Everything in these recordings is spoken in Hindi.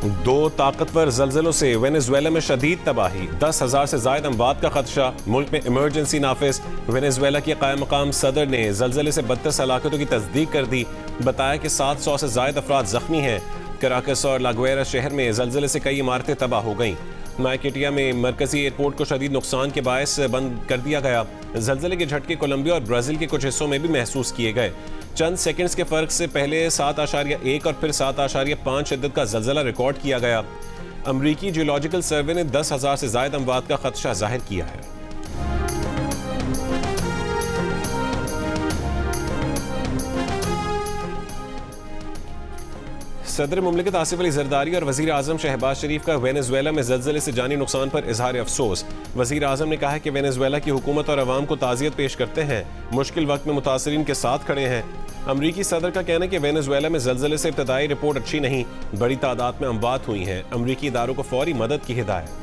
दो ताकतवर जल्जलों से वेनेजुएला में शदीद तबाही, 10,000 से ज्यादा अमवात का खदशा, मुल्क में इमरजेंसी नाफिज। वेनेजुएला के कायम मकाम सदर ने जल्जले से 32 हलाकतों की तस्दीक कर दी। बताया कि 700 से ज्यादा अफराद जख्मी हैं। कराकस और लागुएरा शहर में जल्जले से कई इमारतें तबाह हो गईं। नाइकेटिया में मरकजी एयरपोर्ट को शदीद नुकसान के बायस बंद कर दिया गया। जल्जले के झटके कोलंबिया और ब्राजील के कुछ हिस्सों में भी महसूस किए गए। चंद सेकंड्स के फर्क से पहले 7.1 और फिर 7.5 शिद्दत का जल्जला रिकॉर्ड किया गया। अमरीकी जियोलॉजिकल सर्वे ने 10,000 से ज्यादा अमवात का खदशा जाहिर किया है। सदर मुमलिकत आसिफ अली जरदारी और वजीर आजम शहबाज शरीफ का वेनेजुएला में जल्जले से जानी नुकसान पर इजहार अफसोस। वजीर आजम ने कहा कि वेनेजुएला की हुकूमत और अवाम को ताज़ियत पेश करते हैं, मुश्किल वक्त में मुतासरीन के साथ खड़े हैं। अमरीकी सदर का कहना है कि वेनेजुएला में जल्जले से इब्तदाई रिपोर्ट अच्छी नहीं, बड़ी तादाद में अमवात हुई हैं। अमरीकी इदारों को फौरी मदद की हिदायत।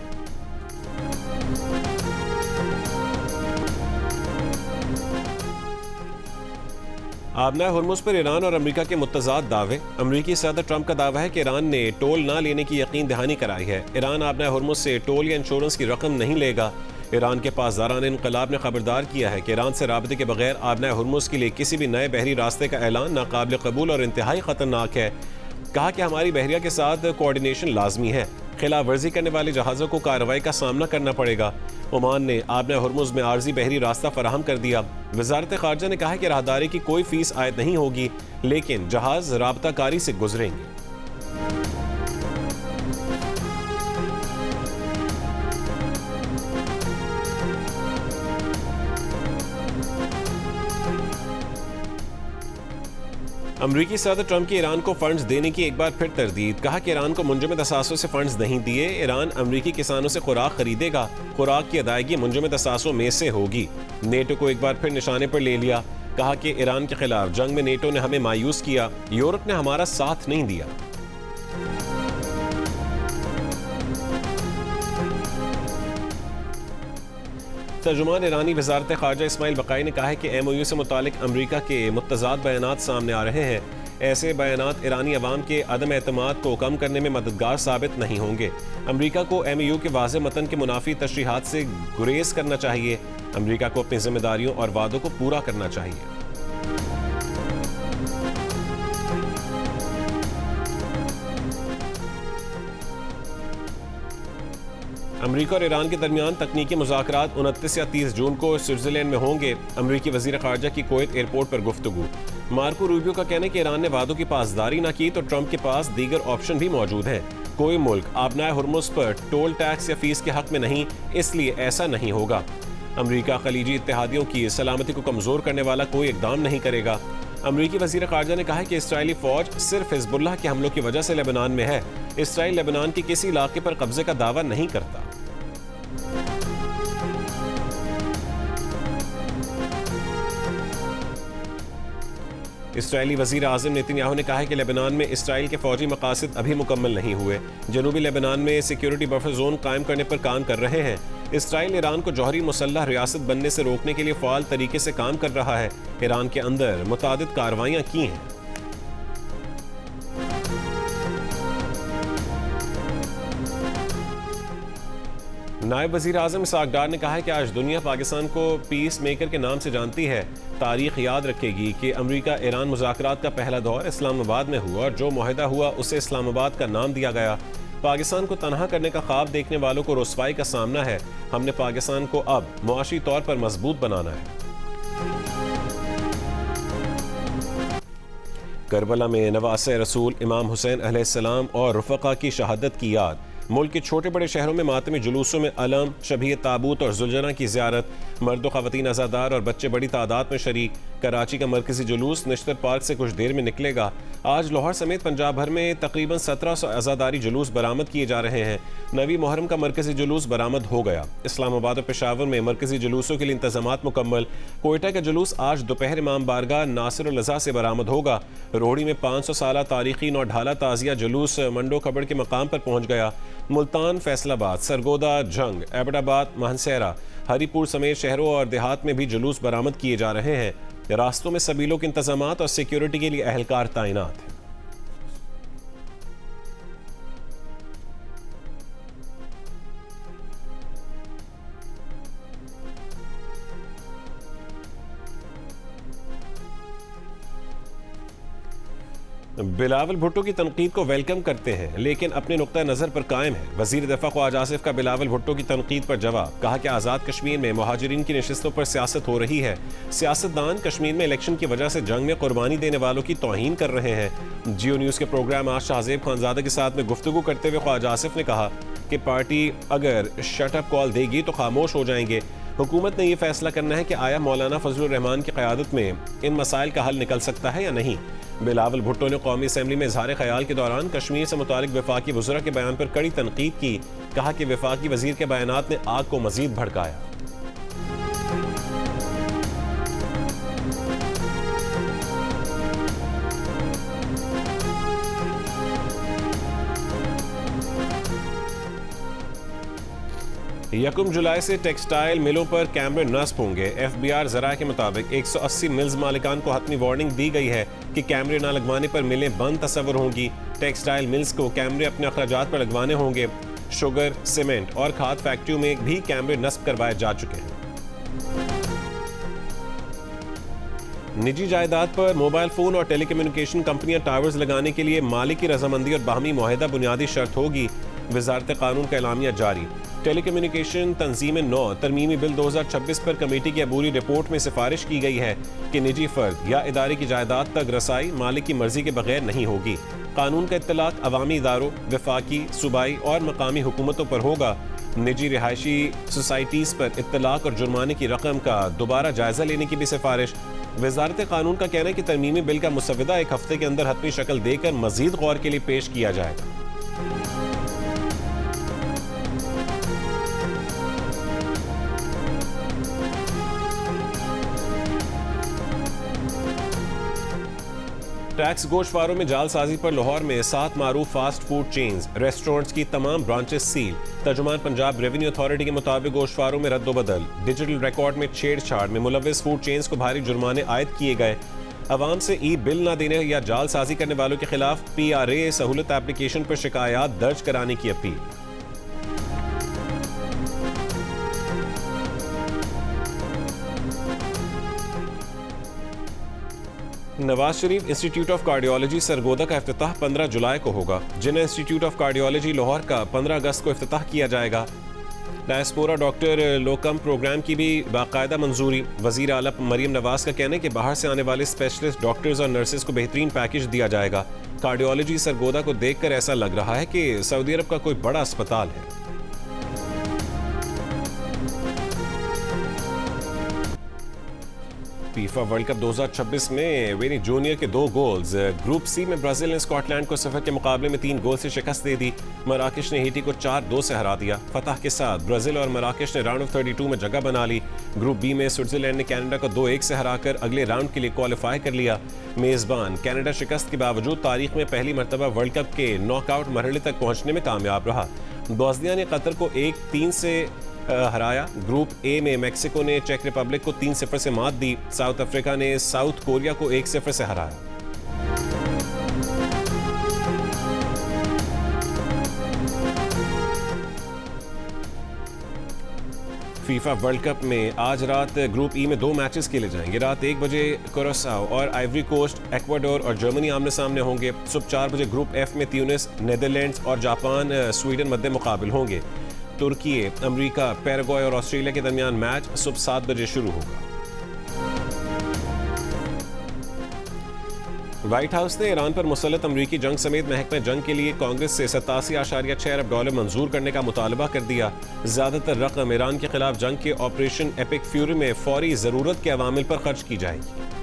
आबना हुर्मुज़ पर ईरान और अमेरिका के मुतज़ाद दावे। अमरीकी सदर ट्रंप का दावा है कि ईरान ने टोल ना लेने की यकीन दहानी कराई है। ईरान आबना हुर्मुज़ से टोल या इंश्योरेंस की रकम नहीं लेगा। ईरान के पासदारान इनकलाब ने खबरदार किया है कि ईरान से राबते के बगैर आबना हुर्मुज़ के लिए किसी भी नए बहरी रास्ते का ऐलान नाकाबिल कबूल और इंतहाई ख़तरनाक है। कहा कि हमारी बहरिया के साथ कोऑर्डिनेशन लाजमी है। खिलाफ वर्जी करने वाले जहाज़ों को कार्रवाई का सामना करना पड़ेगा। ओमान ने आबना हुर्मुज़ में आर्जी बहरी रास्ता फराहम कर दिया। वजारत खारजा ने कहा कि राहदारी की कोई फीस आयद नहीं होगी, लेकिन जहाज राबताकारी से गुजरेंगे। अमरीकी सदर ट्रंप की ईरान को फंड्स देने की एक बार फिर तरदीद। कहा कि ईरान को मुंजमद असासों से फंड्स नहीं दिए। ईरान अमरीकी किसानों से खुराक खरीदेगा। खुराक की अदायगी मुंजमद असासों में से होगी। नेटो को एक बार फिर निशाने पर ले लिया। कहा कि ईरान के खिलाफ जंग में नेटो ने हमें मायूस किया, यूरोप ने हमारा साथ नहीं दिया। तर्जुमान ईरानी वजारत खारजा इस्माइल बकाई ने कहा है कि MOU से मुतालिक अमरीका के मुतज़ाद बयानात सामने आ रहे हैं। ऐसे बयानात ईरानी अवाम के अदम एतमाद को कम करने में मददगार साबित नहीं होंगे। अमरीका को MOU के वाज़े मतन के मुनाफी तशरीहात से गुरेज करना चाहिए। अमरीका को अपनी जिम्मेदारियों और वादों को पूरा करना चाहिए। अमरीका और ईरान के दरमियान तकनीकी मुज़ाकरात 29 या 30 जून को स्विट्जरलैंड में होंगे। अमरीकी वज़ीर ख़ारजा की कुवैत एयरपोर्ट पर गुफ्तगू। मार्को रूबियो का कहना है कि ईरान ने वादों की पासदारी न की तो ट्रंप के पास दीगर ऑप्शन भी मौजूद हैं। कोई मुल्क आबनाए हुर्मुज़ पर टोल टैक्स या फीस के हक में नहीं, इसलिए ऐसा नहीं होगा। अमरीका खलीजी इत्तेहादियों की सलामती को कमज़ोर करने वाला कोई इकदाम नहीं करेगा। अमरीकी वज़ीर ख़ारजा ने कहा है कि इसराइली फ़ौज सिर्फ हिज़्बुल्लाह के हमलों की वजह से लेबनान में है। इसराइल लेबनान के किसी इलाके पर कब्जे का दावा नहीं करता। इसराइली वज़ीर आज़म नेतन्याहू ने कहा है कि लेबनान में इसराइल के फौजी मकासद अभी मुकम्मल नहीं हुए। जनूबी लेबनान में सिक्योरिटी बफर जोन कायम करने पर काम कर रहे हैं। इसराइल ईरान को जौहरी मुसल्लह रियासत बनने से रोकने के लिए फ़ाल तरीके से काम कर रहा है। ईरान के अंदर मुतादिद कार्रवाइयाँ की हैं। नायब वज़ीर आज़म इसहाक़ डार ने कहा है कि आज दुनिया पाकिस्तान को पीस मेकर के नाम से जानती है। तारीख याद रखेगी कि अमरीका ईरान मुज़ाकरात का पहला दौर इस्लामाबाद में हुआ और जो मुआहदा हुआ उसे इस्लामाबाद का नाम दिया गया। पाकिस्तान को तनहा करने का ख्वाब देखने वालों को रुसवाई का सामना है। हमने पाकिस्तान को अब मुआशी तौर पर मजबूत बनाना है। करबला में नवासे रसूल इमाम हुसैन अलैहिस्सलाम और रुफ़क़ा की शहादत की याद। मुल्क के छोटे बड़े शहरों में मातमी जुलूसों में अलम, शबीह ताबूत और जुलजना की ज़ियारत। मर्द ख़वातीन अज़ादार और बच्चे बड़ी तादाद में शरीक। कराची का मरकजी जुलूस निश्तर पार्क से कुछ देर में निकलेगा। आज लाहौर समेत पंजाब भर में तकरीबन 1700 अज़ादारी जुलूस बरामद किए जा रहे हैं। नवी मुहर्रम का मरकजी जुलूस बरामद हो गया। इस्लामाबाद और पेशावर में मरकजी जुलूसों के लिए इंतजामात मुकम्मल। कोयटा का जुलूस आज दोपहर इमाम बारगाह नासिरुल अज़ा से बरामद होगा। रोहड़ी में 500 साल तारीखी नौ ढाला ताज़िया जुलूस मंडो खबड़ के मकाम पर पहुँच गया। मुल्तान, फैसलाबाद, सरगोदा, जंग, एबटाबाद, मानसेरा, हरीपुर समेत शहरों और देहात में भी जुलूस बरामद किए जा रहे हैं। रास्तों में सबीलों के इंतजामात और सिक्योरिटी के लिए अहलकार तैनात हैं। बिलावल भुट्टो की तनकीद को वेलकम करते हैं लेकिन अपने नुक्ता नज़र पर कायम है। वज़ीर दफ़ा ख्वाजा आसिफ का बिलावल भुट्टो की तनकीद पर जवाब, कहा कि आज़ाद कश्मीर में मुहाजिरीन की नशिस्तों पर सियासत हो रही है। सियासतदान कश्मीर में इलेक्शन की वजह से जंग में कुर्बानी देने वालों की तौहीन कर रहे हैं। जियो न्यूज़ के प्रोग्राम आज शाहजेब खानजादा के साथ में गुफ्तगू करते हुए ख्वाजा आसिफ ने कहा कि पार्टी अगर शटअप कॉल देगी तो खामोश हो जाएंगे। हुकूमत ने यह फैसला करना है कि आया मौलाना फजलुर रहमान की क़यादत में इन मसाइल का हल निकल सकता है या नहीं। बिलावल भुट्टो ने कौमी असम्बली में इज़हार ख्याल के दौरान कश्मीर से मुतालिक वफाकी वज़रा के बयान पर कड़ी तनकीद की। कहा कि वफाकी वज़ीर के बयानात ने आग को मज़ीद भड़काया। यकम जुलाई से टेक्सटाइल मिलों पर कैमरे नस्ब होंगे। FBI ज़राए के मुताबिक 180 मिल्स मालिकान को हतमी वार्निंग दी गई है कि कैमरे न लगवाने पर मिलें बंद तस्वर होंगी। टेक्सटाइल मिल्स को कैमरे अपने अखराजात पर लगवाने होंगे। शुगर, सीमेंट और खाद फैक्ट्रियों में भी कैमरे नस्ब करवाए जा चुके हैं। निजी जायदाद पर मोबाइल फोन और टेलीकम्युनिकेशन कंपनियां टावर्स लगाने के लिए मालिक की रजामंदी और बाहमी मुआहिदा बुनियादी शर्त होगी। वजारत कानून का एलामिया जारी। टेलीकम्युनिकेशन तंजीम 9 तरमीमी बिल 2026 पर कमेटी की अबूरी रिपोर्ट में सिफारिश की गई है कि निजी फर्द या इदारे की जायदाद तक रसाई मालिक की मर्जी के बगैर नहीं होगी। कानून का इत्तलाक अवामी इदारों, वफाकी, सूबाई और मकामी हुकूमतों पर होगा। निजी रिहायशी सोसाइटीज़ पर इत्तलाक और जुर्माने की रकम का दोबारा जायजा लेने की भी सिफारिश। वजारत कानून का कहना है कि तरमीमी बिल का मुसवदा 1 हफ्ते के अंदर हतमी शक्ल देकर मजीद गौर के लिए पेश किया जाएगा। टैक्स गोशवारों में जालसाजी पर लाहौर में 7 मारूफ फास्ट फूड चेन्स, रेस्टोरेंट्स की तमाम ब्रांचेस सील। तर्जुमान पंजाब रेवेन्यू अथॉरिटी के मुताबिक गोशवारों में रद्दोबदल, डिजिटल रिकॉर्ड में छेड़छाड़ में मुलव्वस फूड चेन्स को भारी जुर्माने आयद किए गए। अवाम से ई बिल न देने या जालसाजी करने वालों के खिलाफ PRA सहूलत एप्लीकेशन पर शिकायत दर्ज कराने की appeal. Nawaz Sharif institute of cardiology Sargodha का इफ्तिताह 15 जुलाई को होगा। जिन्ना इंस्टीट्यूट ऑफ कार्डियोलॉजी लाहौर का 15 अगस्त को इफ्तिताह किया जाएगा। डायस्पोरा डॉक्टर लोकम प्रोग्राम की भी बाकायदा मंजूरी। वजीर आला मरीम नवाज का कहना है कि बाहर से आने वाले स्पेशलिस्ट डॉक्टर्स और नर्सेज को बेहतरीन पैकेज दिया जाएगा। कार्डियोलॉजी सरगोदा को देखकर ऐसा लग रहा है कि सऊदी अरब का कोई बड़ा अस्पताल है। फीफा वर्ल्ड कप 2026 में विनी जूनियर के 2 गोल्स। ग्रुप सी में ब्राजील ने स्कॉटलैंड को सफर के मुकाबले में 3 गोल से शिकस्त दे दी। मराकेश ने हैती को 4-2 से हरा दिया। फतह के साथ ब्राजील और मराकेश ने राउंड ऑफ 32 में जगह बना ली। ग्रुप बी में स्विट्जरलैंड ने कनाडा को 2-1 से हराकर अगले राउंड के लिए क्वालिफाई कर लिया। मेजबान कनाडा शिकस्त के बावजूद तारीख में पहली मरतबा वर्ल्ड कप के नॉकआउट मरहले तक पहुंचने में कामयाब रहा। बोस्निया ने कतर को 1-3 से हराया। ग्रुप ए में मेक्सिको ने चेक रिपब्लिक को 3-0 से मात दी। साउथ अफ्रीका ने साउथ कोरिया को 1-0 से हराया। फीफा वर्ल्ड कप में आज रात ग्रुप ई में 2 मैचेस खेले जाएंगे। रात 1 बजे कुरासाओ और आइवरी कोस्ट, इक्वाडोर और जर्मनी आमने सामने होंगे। सुबह 4 बजे ग्रुप एफ में ट्यूनिस, नीदरलैंड्स और जापान स्वीडन मध्य मुकाबिल होंगे। तुर्की, अमेरिका, पैराग्वे और ऑस्ट्रेलिया के दरमियान मैच सुबह 7 बजे शुरू होगा। व्हाइट हाउस ने ईरान पर मुसल्लत अमरीकी जंग समेत महकमा जंग के लिए कांग्रेस से $87.6 अरब मंजूर करने का मुतालबा कर दिया। ज्यादातर रकम ईरान के खिलाफ जंग के ऑपरेशन एपिक फ्यूरी में फौरी जरूरत के अवामिल पर खर्च की जाएगी।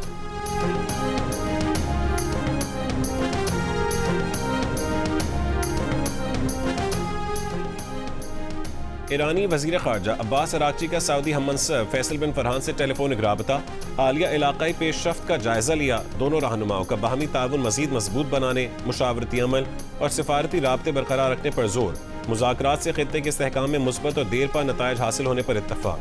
ईरानी वजीर खारजा अब्बास अरागची का सऊदी हममंसब फैसल बिन फरहान से टेलीफोनिक राबता। हालिया इलाकाई पेशरफ्त का जायजा लिया। दोनों रहनुमाओं का बाहमी ताउन मजीद मजबूत बनाने, मुशावरती अमल और सिफारती राब्ते बरकरार रखने पर जोर। मुज़ाकरात से खित्ते के इस्तेहकाम में मुस्बत और देर पा नताइज हासिल होने पर इत्तफाक।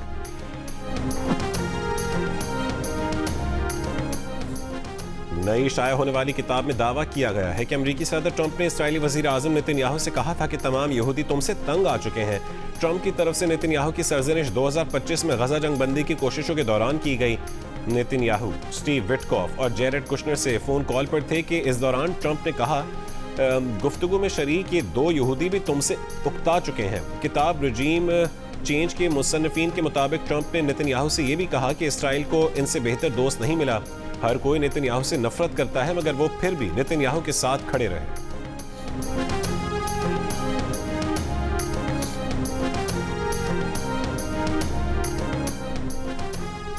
नई शाया होने वाली किताब में दावा किया गया है कि अमरीकी सदर ट्रंप ने इस्राएली वजीर आजम नेतन्याहू से कहा था कि तमाम यहूदी तुमसे तंग आ चुके हैं। ट्रंप की तरफ से नेतन्याहू की सरजनिश 2025 में गजा जंग बंदी की कोशिशों के दौरान की गई। नेतन्याहू स्टीव विटकॉफ और जेरेड कुशनर से फ़ोन कॉल पर थे कि इस दौरान ट्रंप ने कहा गुफ्तगू में शरीक ये 2 यहूदी भी तुमसे उकता चुके हैं। किताब रजीम चेंज के मुसन्निफीन के मुताबिक ट्रंप ने नेतन्याहू से यह भी कहा कि इसराइल को इनसे बेहतर दोस्त नहीं मिला। हर कोई नेतन्याहू से नफरत करता है मगर वो फिर भी नेतन्याहू के साथ खड़े रहे।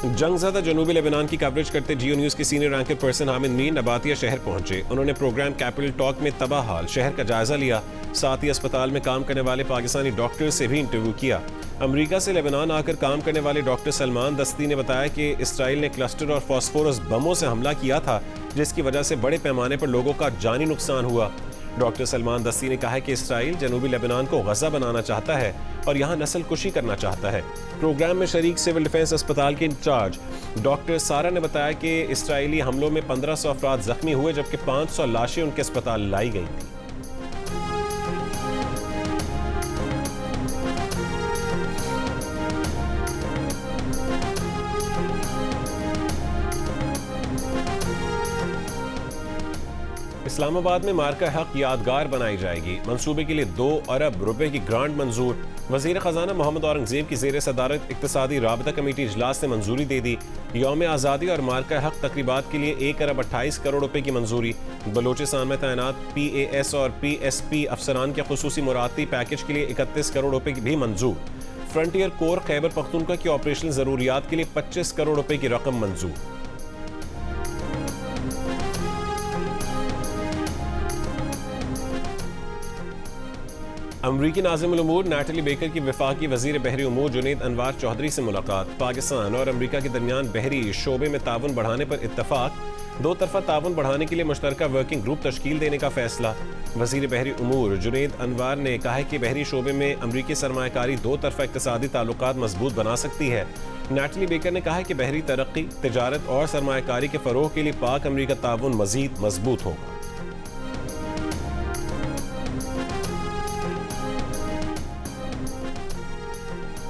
जंगज़दा जनूबी लेबनान की कवरेज करते जियो न्यूज़ के senior anchor person Hamid Mir Nabatieh शहर पहुंचे। उन्होंने प्रोग्राम कैपिटल टॉक में तबाह हाल शहर का जायजा लिया। साथ ही अस्पताल में काम करने वाले पाकिस्तानी डॉक्टर से भी इंटरव्यू किया। अमेरिका से लेबनान आकर काम करने वाले डॉक्टर सलमान दस्ती ने बताया कि इसराइल ने क्लस्टर और फास्फोरस बमों से हमला किया था, जिसकी वजह से बड़े पैमाने पर लोगों का जानी नुकसान हुआ। डॉक्टर सलमान दस्ती ने कहा है कि इसराइल जनूबी लेबनान को गजा बनाना चाहता है और यहाँ नस्ल कुशी करना चाहता है। प्रोग्राम में शरीक सिविल डिफेंस अस्पताल के इंचार्ज डॉक्टर सारा ने बताया कि इसराइली हमलों में 1500 अफराद जख्मी हुए जबकि 500 लाशें उनके अस्पताल लाई गई थी। इस्लामाबाद में मार्का हक यादगार बनाई जाएगी। मंसूबे के लिए 2 अरब रुपए की ग्रांट मंजूर। वजीर खजाना मोहम्मद औरंगजेब की जेर सदारत इक्तिसादी राबता कमेटी इजलास ने मंजूरी दे दी। यौम आज़ादी और मार्का हक तकरीबात के लिए 1 अरब 28 करोड़ रुपए की मंजूरी। बलोचिस्तान में तैनात PAS और PSP अफसरान के खुसूसी मुराती पैकेज के लिए 31 करोड़ रुपए की भी मंजूर। फ्रंटियर कोर खैबर पख्तूनख्वा की ऑपरेशनल जरूरियात के लिए 25 करोड़ रुपए की रकम मंजूर। अमरीकी नाज़िमुल उमूर नैटली बेकर की वफाकी वजीर बहरी उमूर जुनैद अनवार चौधरी से मुलाकात। पाकिस्तान और अमरीका के दरमियान बहरी शोबे में ताउन बढ़ाने पर इत्तफाक। 2 तरफा ताउन बढ़ाने के लिए मुश्तरका वर्किंग ग्रुप तश्कील देने का फैसला। वजीर बहरी उमूर जुनैद अनवार ने कहा है कि बहरी शोबे में अमरीकी सरमायाकारी 2 तरफा इक्तिसादी ताल्लुकात मजबूत बना सकती है। नैटली बेकर ने कहा है कि बहरी तरक्की, तिजारत और सरमायाकारी के फरोग के लिए पाक अमरीका ताउन मजीद मजबूत होगा।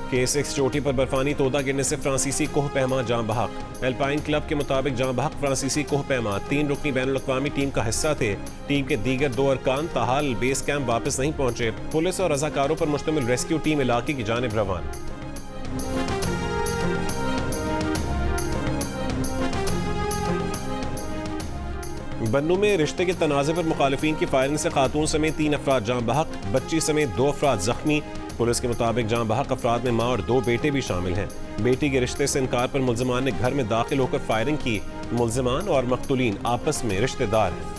K6 चोटी पर बर्फानी तोदा गिरने से फ्रांसीसी कोह पैमा जां बहक। एल्पाइन क्लब के मुताबिक जां बहक फ्रांसीसी कोह पैमा 3 रुकनी बैनुल-अक़वामी टीम का हिस्सा थे। टीम के दीगर 2 अरकान ताहाल बेस कैंप वापस नहीं पहुंचे। पुलिस और रज़ाकारों पर मुश्तमिल रेस्क्यू टीम इलाके की जानिब रवाना। बन्नू में रिश्ते के तनाज़े पर मुखालिफिन की फायरिंग से खातून समेत 3 अफराद जां बहक, बच्ची समेत 2 अफराद जख्मी। पुलिस के मुताबिक जां बहक अफराद में माँ और 2 बेटे भी शामिल हैं। बेटी के रिश्ते से इनकार पर मुल्जिमान ने घर में दाखिल होकर फायरिंग की। मुल्जिमान और मकतूलीन आपस में रिश्तेदार हैं।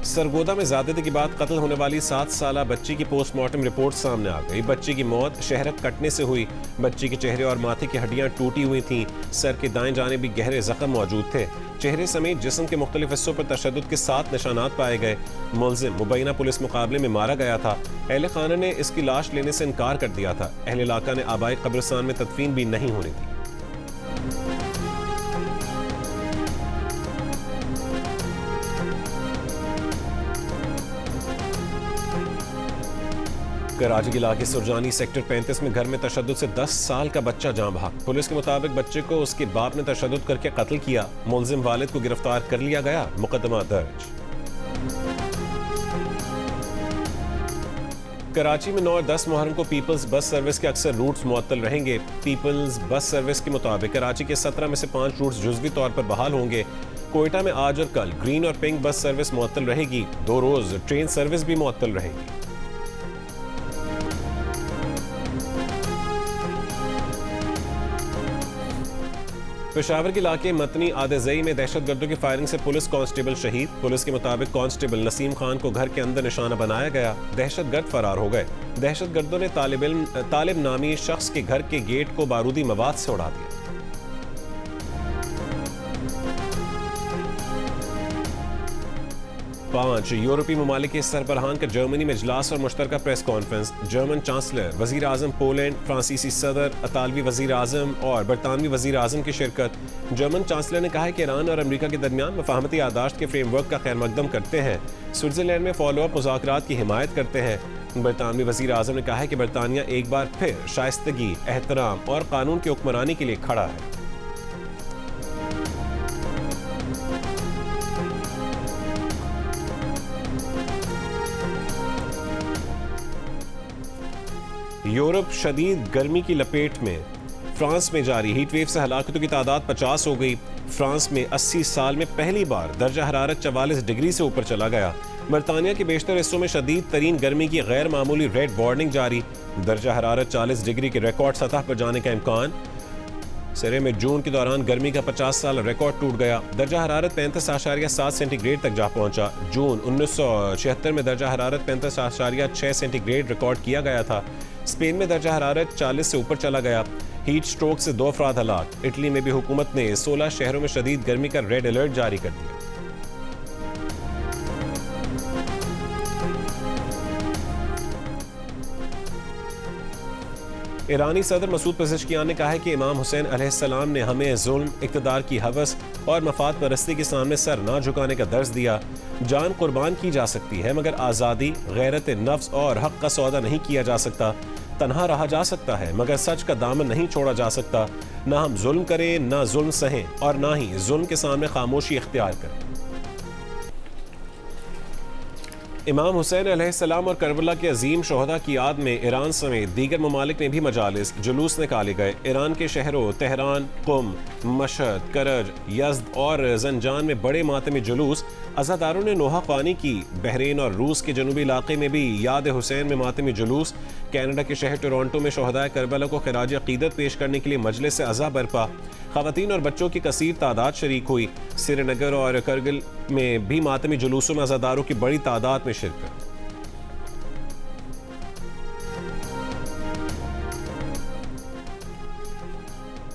सरगोदा में ज़्यादती के बाद कत्ल होने वाली 7 साला बच्ची की पोस्टमार्टम रिपोर्ट सामने आ गई। बच्ची की मौत शहरक कटने से हुई। बच्ची के चेहरे और माथे की हड्डियां टूटी हुई थीं। सर के दाएं जाने भी गहरे जख्म मौजूद थे। चेहरे समेत जिस्म के मुख्तलिफ हिस्सों पर तशद्दुद के 7 निशानात पाए गए। मुल्जिम मुबैना पुलिस मुकाबले में मारा गया था। अहले खाना ने इसकी लाश लेने से इनकार कर दिया था। अहले इलाका ने आबाई कब्रिस्तान में तदफीन भी नहीं होने दी। कराची के इलाके सुरजानी सेक्टर 35 में घर में तशद्दुद से 10 साल का बच्चा जां बहक। पुलिस के मुताबिक बच्चे को उसके बाप ने तशद्दुद करके कत्ल किया। मुल्जिम वालिद को गिरफ्तार कर लिया गया। मुकदमा दर्ज। कराची में 9 और 10 मुहर्रम को पीपल्स बस सर्विस के अक्सर रूट्स मुअत्तल रहेंगे। पीपल्स बस सर्विस के मुताबिक कराची के 17 में से 5 रूट्स जुज़वी तौर पर बहाल होंगे। कोयटा में आज और कल ग्रीन और पिंक बस सर्विस मुअत्तल रहेगी। 2 रोज ट्रेन सर्विस भी मुअत्तल रहेगी। पेशावर के इलाके मतनी आदेजई में दहशतगर्दों की फायरिंग से पुलिस कांस्टेबल शहीद। पुलिस के मुताबिक कांस्टेबल नसीम खान को घर के अंदर निशाना बनाया गया। दहशतगर्द फरार हो गए। दहशतगर्दों ने तालिब नामी शख्स के घर के गेट को बारूदी मवाद से उड़ा दिया। 5 यूरोपीय ममालिक के सरबराहान का जर्मनी में इजलास और मुश्तरका प्रेस कॉन्फ्रेंस। जर्मन चांसलर, वजीर आजम पोलैंड, फ्रांसीसी सदर, इतालवी वजीर आजम और बरतानवी वजीर आजम की शिरकत। जर्मन चांसलर ने कहा है कि ईरान और अमरीका के दरमियान मफाहमती यादाश्त के फ्रेमवर्क का खैर मकदम करते हैं, स्विट्जरलैंड में फॉलो अप मुज़ाकरात की हिमायत करते हैं। बरतानवी वजीर आजम ने कहा है कि बरतानिया एक बार फिर शाइस्तगी, एहतराम और कानून की हुक्मरानी के लिए खड़ा है। यूरोप शदीद गर्मी की लपेट में। फ्रांस में जारी हीट वेव से हलाकतों की तादाद 50 हो गई। फ्रांस में 80 साल में पहली बार दर्जा हरारत 44 डिग्री से ऊपर चला गया। बरतानिया के बेशतर हिस्सों में शदीद तरीन गर्मी की गैर मामूली रेड वार्निंग जारी। दर्जा हरारत 40 डिग्री की रिकॉर्ड सतह पर जाने का इम्कान। सिरे में जून के दौरान गर्मी का 50 साल रिकॉर्ड टूट गया। दर्जा हरारत 35.7 सेंटीग्रेड तक जा पहुंचा। जून 1976 में दर्जा हरारत 35.6 सेंटीग्रेड रिकॉर्ड किया गया था। स्पेन में दर्जा हरारत 40 से ऊपर चला गया। हीट स्ट्रोक से 2 अफराद हलाक। इटली में भी हुकूमत ने 16 शहरों में शदीद गर्मी का रेड अलर्ट जारी कर दिया। ईरानी सदर मसूद पेज़ेश्कियान ने कहा है कि इमाम हुसैन अलैहिस्सलाम ने हमें जुल्म, इक़्तिदार की हवस और मफाद परस्ती के सामने सर ना झुकाने का दर्स दिया। जान कुर्बान की जा सकती है मगर आज़ादी, गैरत नफ्स और हक का सौदा नहीं किया जा सकता। तन्हा रहा जा सकता है मगर सच का दामन नहीं छोड़ा जा सकता। ना हम जुल्म करें, ना जुल्म सहें और ना ही जुल्म के सामने खामोशी इख्तियार करें। इमाम हुसैन अलैहिस्सलाम और करबला के अजीम शोहदा की याद में ईरान समेत दीगर ममालिक में भी मजालिस, जुलूस निकाले गए। ईरान के शहरों तेहरान, कुम, मशहद, करज, यज़द और जंजान में बड़े मातमी जुलूस। अज़ादारों ने नोहा ख्वानी की। बहरीन और रूस के जनूबी इलाके में भी याद हुसैन में मातमी जुलूस। कनाडा के शहर टोरंटो में शोहदाए करबला को खिराज अक़ीदत पेश करने के लिए मजलिस अज़ा बरपा। ख़वातीन और बच्चों की कसीर तादाद शरीक हुई। श्रीनगर और करगिल में भी मातमी जुलूसों में अज़ादारों की बड़ी तादाद में शिरकत।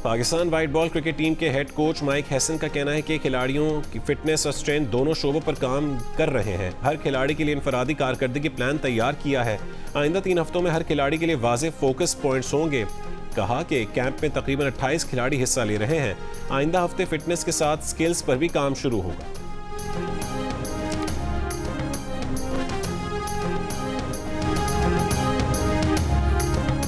Pakistan white ball cricket team के हेड कोच माइक हैसन का कहना है कि खिलाड़ियों की फिटनेस और स्ट्रेंथ दोनों शोबों पर काम कर रहे हैं। हर खिलाड़ी के लिए इनफरादी कारकर्दगी प्लान तैयार किया है। आइंदा 3 हफ्तों में हर खिलाड़ी के लिए वाज़ेह फोकस पॉइंट्स होंगे। कहा कि कैंप में तकरीबन 28 खिलाड़ी हिस्सा ले रहे हैं। आइंदा हफ्ते फिटनेस के साथ स्किल्स पर भी काम शुरू होगा।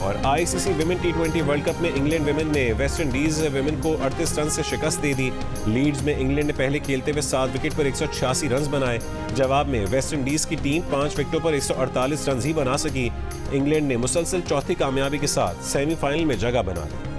और ICC women T20 world cup में इंग्लैंड विमेन ने वेस्ट इंडीज विमेन को 38 रन से शिकस्त दे दी। लीड्स में इंग्लैंड ने पहले खेलते हुए 7 विकेट पर 186 रन बनाए। जवाब में वेस्ट इंडीज की टीम 5 विकेटों पर 148 रन ही बना सकी। इंग्लैंड ने मुसलसल चौथी कामयाबी के साथ सेमीफाइनल में जगह बना ली।